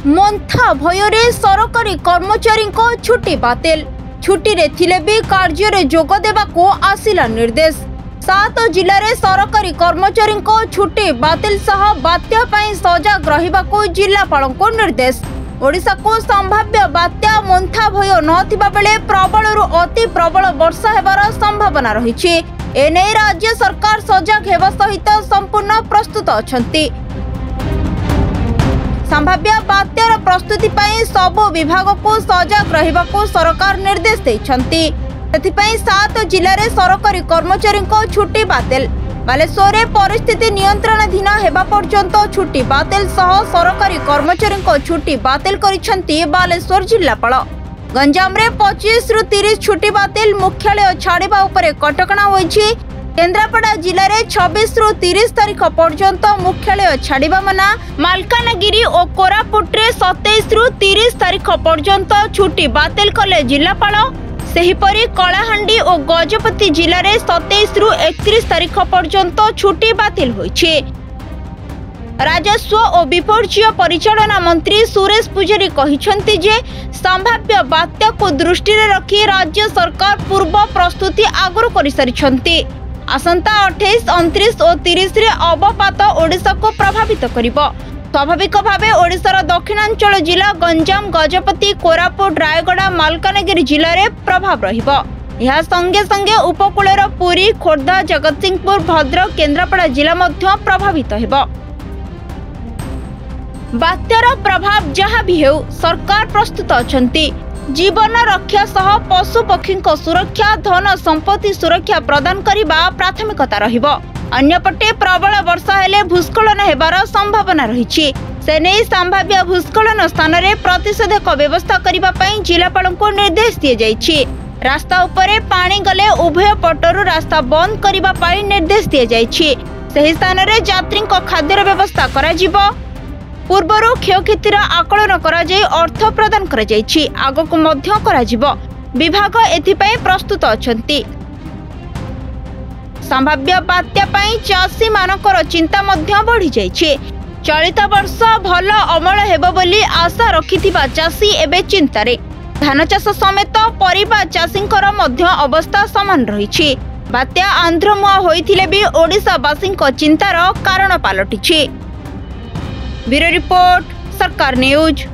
मंथा भୟରେ सरकारी कर्मचारी को छुट्टी बातिल। छुट्टी रे थिले भी कार्य रे जोग देबाको आसिला निर्देश। 7 जिले में सरकारी कर्मचारी को छुट्टी बातिल सह बात्या पई सजग रहिबाको जिलापाल को निर्देश। ओडिशा को संभाव्य बात्या मंथा भय नथिबा बेले प्रबल रु अति प्रबल वर्षा हेबार संभावना रहिछि। एने राज्य सरकार सजग हेबा सहित संपूर्ण प्रस्तुत अछंती। संभाव्य बात्यार प्रस्तुति पई सब विभाग को सजग रहिबाको सरकार निर्देश दैछंती। एथिपई 7 जिले में सरकारी कर्मचारी को छुट्टी बातिल। बालेश्वर परिस्थिति नियंत्रणाधीन हेबा पर्यंत छुट्टी बातिल सह सरकारी कर्मचारी को छुट्टी बातिल करिसंती बालेश्वर जिलापाल। गंजाम रे 25 रु 30 छुट्टी बातिल। मुख्यालय छाड़िबा उपरे कटकणा होईछि। केन्द्रापड़ा जिले में 26 रु 30 तारीख पर्यंत मुख्यालय छाड़िबा मना। मालकानगिरी और कोरापुट रे 27 रु 30 तारीख पर्यंत छुट्टी बातिल कले जिलापाल। सेहिपरि कलाहांडी और गजपति जिले में 27 रु 31 तारीख पर्यंत छुट्टी बातिल होईछि। राजस्व और विपर्यय परिचालना मंत्री सुरेश पुजारी कहिसंती जे संभाव्य बात्या को दृष्टि रे रखी राज्य सरकार पूर्व प्रस्तुति आगुर करि सारिछंती। आसंता 28, 29 और 30 रे अवपात ओडिशा को प्रभावित करिबो। स्वाभाविक भावे ओडिशार दक्षिणांचल जिला गंजाम, गजपति, कोरापुट, रायगड़ा, मालकानगिरी जिले में प्रभाव रहिबो। यह संगे संगे उपकूलर पुरी, खोर्धा, जगतसिंहपुर, भद्रक, केन्द्रापड़ा जिला मध्य प्रभावित हेबो। बात्यार प्रभाव जहाँ भी हेउ सरकार प्रस्तुत अछंती। जीवन रक्षा सह पशु पक्षी सुरक्षा, धन संपत्ति सुरक्षा प्रदान करबा प्राथमिकता रहिबो। अन्यपटे प्रबल वर्षा हेले भूस्खलन हेबार संभावना रहिछि। से नै संभाव्य भूस्खलन स्थान रे प्रतिषेधक व्यवस्था करबा पई जिलापाल को निर्देश दिए जाइछि। रास्ता उपरे पानी गले उभय पटरु रास्ता बंद करबा पई निर्देश दिए जाइछि। सही स्थान रे यात्री को खाद्यर व्यवस्था करा जिवो। पूर्वरु क्षयक्षतिर आकलन करा जाय अर्थ प्रदान करा जायछि। आगको मध्य करा जिवो। विभाग एथिपई प्रस्तुत अछंती। संभाव्य बात्या पई चाषी मानकर चिंता मध्य बढ़ी जायछि। चलित वर्ष भल अमल हेबो बोली आशा रखिथिबा चाषी एबे चिंतारे। धान चाष समेत परिबा चाषींकर मध्य अवस्था समान रहिछि। बात्या आंध्रमुआ होइथिले भी ओडिशावासींक चिंतार कारण पालटिछि। ब्यूरो रिपोर्ट, सरकार न्यूज।